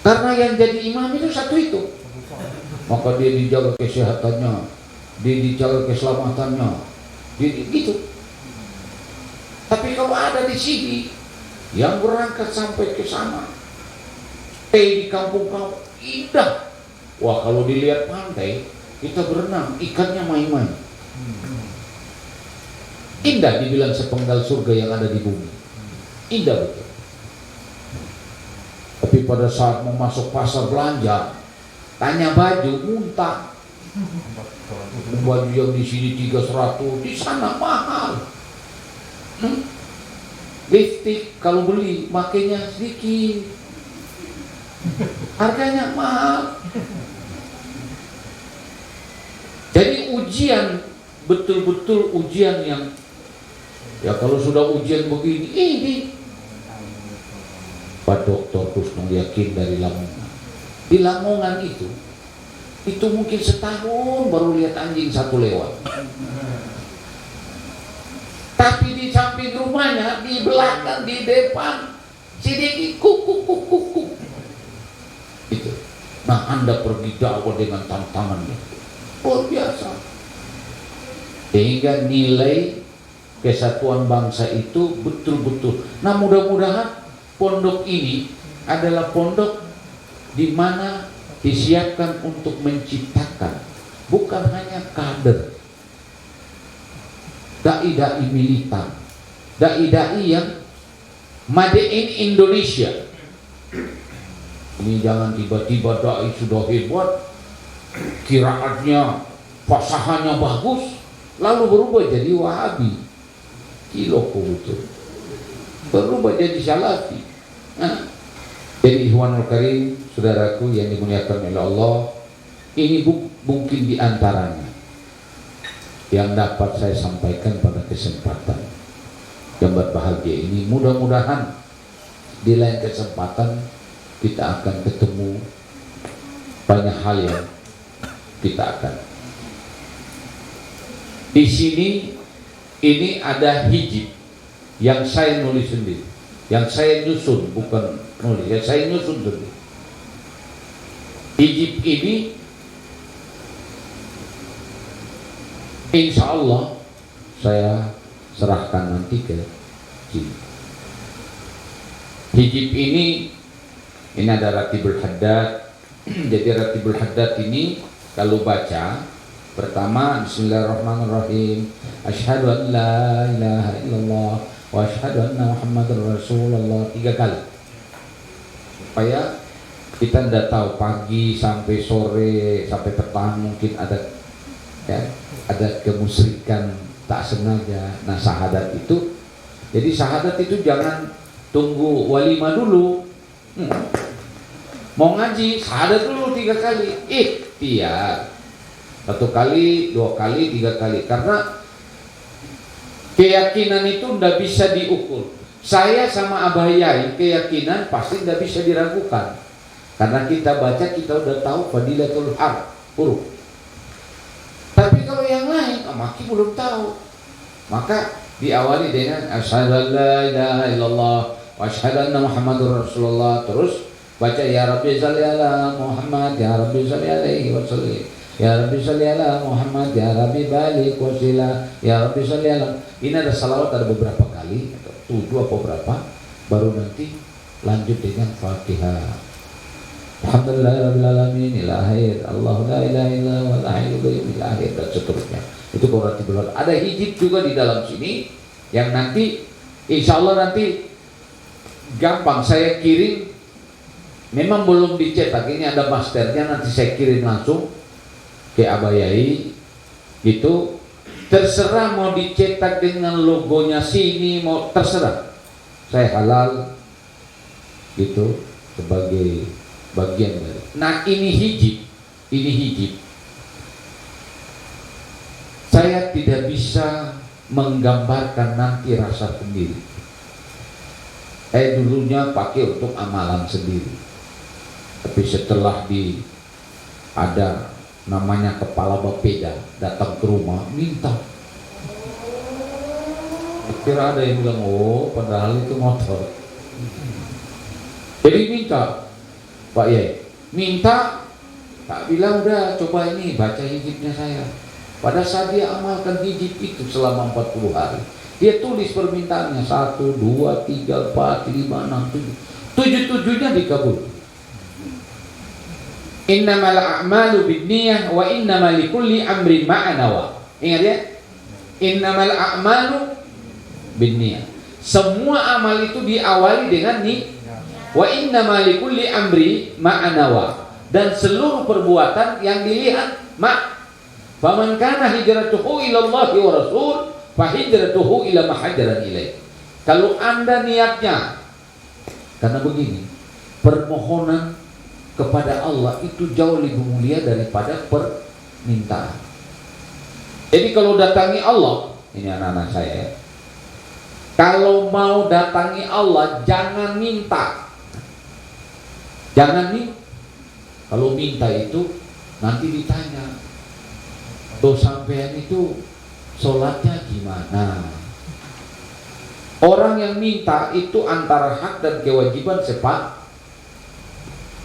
Karena yang jadi imam itu satu itu. Maka dia dijaga kesehatannya, dia dijaga keselamatannya, dia gitu. Tapi kalau ada di sini yang berangkat sampai ke sana, stay di kampung-kampung indah. Wah, kalau dilihat pantai, kita berenang, ikannya main-main. Indah dibilang sepenggal surga yang ada di bumi. Indah betul. Tapi pada saat mau masuk pasar belanja, tanya baju, muntah. Baju yang di sini 300, di sana mahal. Lipstick kalau beli makainya sedikit, harganya mahal. Jadi ujian, betul-betul ujian yang ya kalau sudah ujian begini, ini Pak Dr. Kusno Yakin dari Lamongan. Di Lamongan itu mungkin setahun baru lihat anjing satu lewat. Tapi di samping rumahnya, di belakang, di depan, sedikit kuk. Itu. Nah, Anda pergi dakwah dengan tantangannya luar biasa. Sehingga nilai kesatuan bangsa itu betul-betul. Nah, mudah-mudahan pondok ini adalah pondok di mana disiapkan untuk menciptakan bukan hanya kader, dai-dai militan, dai-dai yang made in Indonesia. Ini jangan tiba-tiba dai sudah hebat, kiraatnya, fasahannya bagus, lalu berubah jadi Wahabi. Kiloko betul. Berubah jadi Salafi. Jadi Ikhwanul Karim, saudaraku yang dimuliakan oleh Allah, ini mungkin di antaranya yang dapat saya sampaikan pada kesempatan yang berbahagia ini. Mudah-mudahan di lain kesempatan kita akan ketemu banyak hal yang kita akan. Di sini ini ada hijib yang saya nulis sendiri, yang saya nyusun, bukan nulis, yang saya nyusun sendiri. Hijib ini insya Allah saya serahkan nanti ke sini. Hijib ini ada Ratibul Haddad. Jadi Ratibul Haddad ini kalau baca pertama Bismillahirrahmanirrahim, asyhadu an la ilaha illallah wa asyhadu anna Muhammadar Rasulullah 3 kali, supaya kita tidak tahu pagi sampai sore sampai petang mungkin ada kemusyrikan tak sengaja. Nah, syahadat itu, jadi syahadat itu jangan tunggu walimah dulu. Mau ngaji syahadat dulu 3 kali, ikhtiar 1 kali, 2 kali, 3 kali, karena keyakinan itu tidak bisa diukur. Saya sama Abah Yai keyakinan pasti tidak bisa diragukan, karena kita baca kita udah tahu fadilatul huruf. Tapi kalau yang lain makin belum tahu, maka diawali dengan asyhadu an la ilaha illallah wa asyhadu anna Muhammadur Rasulullah, terus baca ya Rabbi shalli ala Muhammad, ya Rabbi shalli alaihi wasallam, ya Rabbi shalli ala Muhammad, ya Rabbi balik wasila, ya Rabbi shalli ala. Ini ada salawat, ada beberapa kali, atau 7 atau berapa, baru nanti lanjut dengan Fatihah. Alhamdulillahirabbil alamin, ila akhir, Allahu la ilaha illa huwal hayyul qayyum, ila akhir, dan seterusnya. Itu Ratibul Haddad. Ada hijib juga di dalam sini yang nanti insya Allah nanti gampang saya kirim. Memang belum dicetak, ini ada masternya, nanti saya kirim langsung ke Abah Yai gitu. Terserah mau dicetak dengan logonya sini, mau terserah, saya halal gitu sebagai bagian dari. Nah, ini hijib saya tidak bisa menggambarkan nanti rasa sendiri. Saya dulunya pakai untuk amalan sendiri, tapi setelah ada namanya kepala bapeda datang ke rumah minta, Kira ada yang bilang, oh padahal itu motor. Jadi minta, Pak Yai, minta, tak bilang udah coba ini baca hijibnya saya. Pada saat dia amalkan hijib itu selama 40 hari, dia tulis permintaannya 1, 2, 3, 4, 5, 6, 7. 7-7-nya dikabul. Innamal a'malu binniyah wa innamal likulli amrin ma nawa. Ingat ya? Innamal a'malu binniyah. Semua amal itu diawali dengan ni. Wa innamal likulli amri ma nawa. Dan seluruh perbuatan yang dilihat ma. Faman kana hijratuhu ila Allah wa Rasul fa hijratuhu ila ma hajaran ilaih. Kalau Anda niatnya, karena begini, permohonan kepada Allah itu jauh lebih mulia daripada permintaan. Jadi kalau datangi Allah, ini anak-anak saya ya, kalau mau datangi Allah jangan minta. Jangan nih, kalau minta itu nanti ditanya, tuh sampean itu sholatnya gimana? Orang yang minta itu antara hak dan kewajiban sepakat.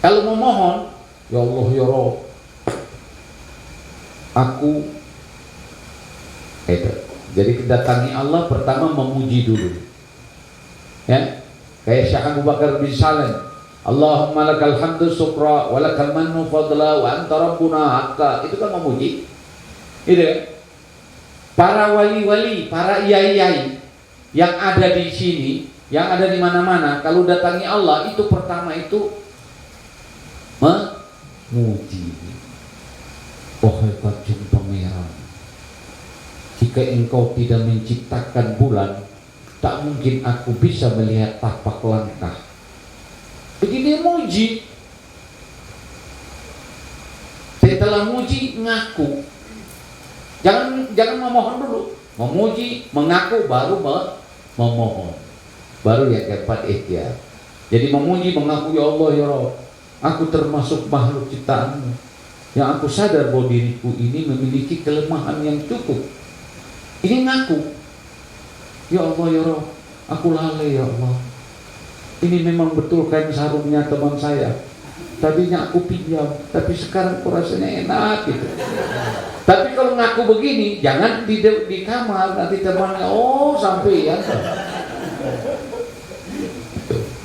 Kalau mau mohon, ya Allah ya Rob, aku itu. Jadi datangi Allah pertama memuji dulu. Ya, kayak Syekh Abu Bakar bin Salim. Allahumma lakal hamdu syukra wa lakal mannu fadla wa anta rabbuna haqqa. Itu kan memuji. Itu kan? Para wali-wali, para iyai-iyai yang ada di sini, yang ada di mana-mana, kalau datangi Allah itu pertama itu memuji. Oh Kanjeng Pangeran, jika engkau tidak menciptakan bulan, tak mungkin aku bisa melihat tapak langkah. Begini muji. Setelah muji ngaku. Jangan memohon dulu. Memuji, mengaku baru memohon. Baru yang keempat ikhtiar. Jadi memuji, mengaku, ya Allah ya Rabb, aku termasuk makhluk ciptaanmu, yang aku sadar bahwa diriku ini memiliki kelemahan yang cukup. Ini ngaku. Ya Allah ya Rabb, aku lalai ya Allah. Ini memang betul kain sarungnya teman saya. Tadinya aku pinjam, tapi sekarang aku rasanya enak gitu. Tapi kalau ngaku begini, jangan di kamar, nanti temannya, oh sampai ya.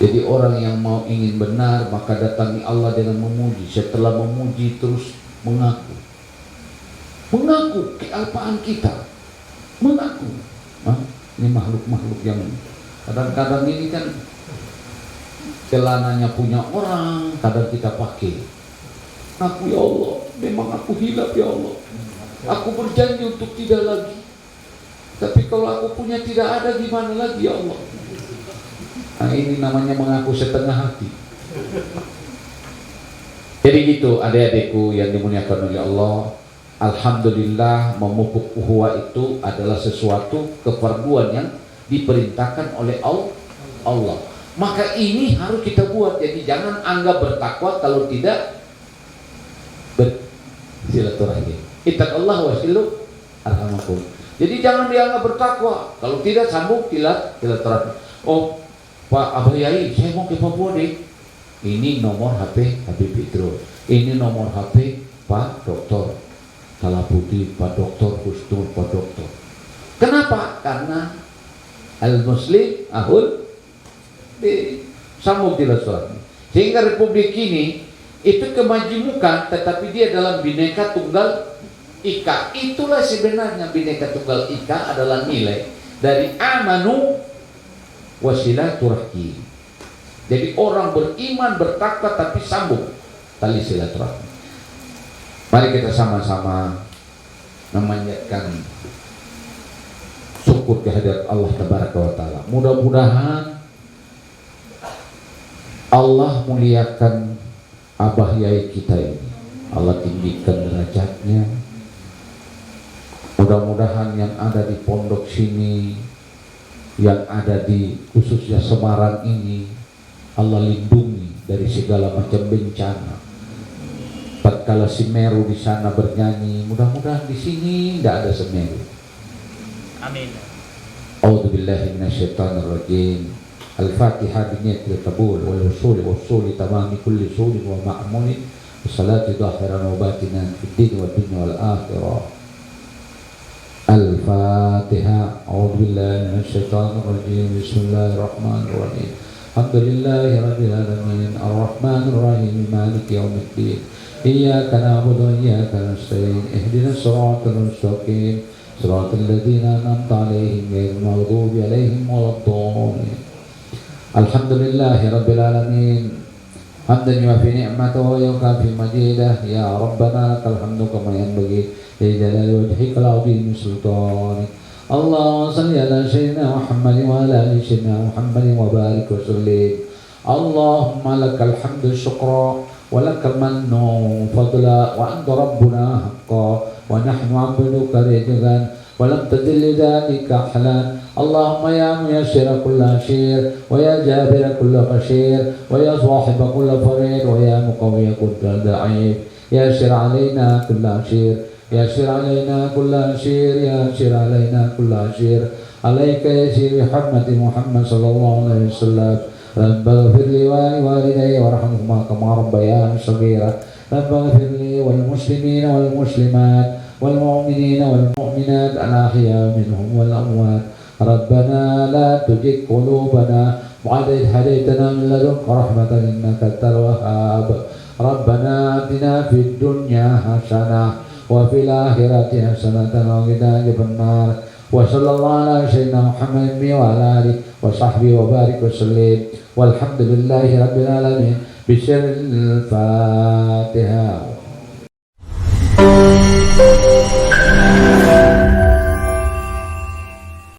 Jadi orang yang mau ingin benar, maka datangi Allah dengan memuji. Setelah memuji terus mengaku. Mengaku kealpaan kita. Mengaku. Ini makhluk-makhluk yang kadang-kadang ini kan celananya punya orang, kadang kita pakai. Aku ya Allah, memang aku hilaf ya Allah. Aku berjanji untuk tidak lagi. Tapi kalau aku punya tidak ada, gimana lagi ya Allah? Nah ini namanya mengaku setengah hati. Jadi gitu adik-adikku yang dimuliakan oleh Allah. Alhamdulillah, memupuk ukhuwah itu adalah sesuatu keperluan yang diperintahkan oleh Allah. Maka ini harus kita buat. Jadi jangan anggap bertakwa kalau tidak bersilaturahmi. Ittaqullah wa silu arhamakum. Jadi jangan dianggap bertakwa kalau tidak sambung silaturahmi. Oh Pak Abah Yai, saya mau ke Papua deh. Ini nomor HP Habib Idrus. Ini nomor HP Pak Doktor Salapuddin, Pak Doktor Husnul, Pak Doktor. Kenapa? Karena al-muslim ahul sambung silaturahmi. Sehingga republik ini itu kemajemukan, tetapi dia dalam Bhinneka Tunggal Ika. Itulah sebenarnya Bhinneka Tunggal Ika adalah nilai dari amanu wasilaturahmi. Jadi orang beriman, bertakwa, tapi sambung tali silaturahmi. Mari kita sama-sama memanjatkan syukur kehadirat Allah Tabaraka wa Ta'ala. Mudah-mudahan Allah muliakan Abah Yai kita ini, Allah tinggikan derajatnya. Mudah-mudahan yang ada di pondok sini, yang ada di khususnya Semarang ini, Allah lindungi dari segala macam bencana. Tatkala Semeru di sana bernyanyi, mudah-mudahan di sini tidak ada Semeru. Amin. A'udzu billahi minasyaitonir rajim. Al-Fatihah biniyat al-qabul wal wusul tamami kulli sulin wa ma'mulin salati dhahiran wa batinan fid din wad dunya wal akhirah. Al-Fatihah. A'udzu billahi minasyaitonir rajim. Bismillahirrahmanirrahim. Alhamdulillahi rabbil alamin arrahmanir rahim maliki yaumiddin. Iyyaka na'budu wa iyyaka nasta'in. Ihdinas siratal mustaqim. Siratal ladzina an'amta 'alaihim ghairil maghdubi 'alaihim waladdallin. Alhamdulillahi rabbil alamin hamdan yuwafi ni'matahu wa yukafi majidah. Ya Rabbana lakal hamdu kama yanbaghi li jalali wajhikal 'azimi sultanik. Allahumma salli ala sayyidina Muhammadin wa ala ali sayyidina Muhammadin wa barik wa sallim. Allahumma lakal hamdu syukra wa lakal mannu fadla wa anta rabbuna haqqan wa nahnu 'abduka ridwan wa lam tadil dzalika ahlan. Allahumma ya muyassira kulla syir wa ya jabira kulla qashir wa ya sahiba kulla farid wa ya muqawwiya kulla da'if ya syir alaina kulla syir ya syir alaina kulla syir ya syir alaina kulla syir alaika ya syir bihurmati Muhammad sallallahu alaihi wasallam. Rabbaghfir li wa li walidayya warhamhuma kama rabbayani shaghira. Rabbaghfir li wal muslimina wal muslimat wal mu'minina wal mu'minat al ahya minhum wal amwat. Rabbana la tuzigh qulubana ba'da idh hadaytana min ladunka rahmatan innaka antal wahhab. Rabbana atina fid dunya hasanah wa fil akhirati hasanatan wa qina adzabannar. Wa sallallahu ala sayyidina Muhammadin wa ala alihi wa sahbihi wa barik wa sallim. Walhamdulillahi rabbil alamin. Bismillahil Fatihah.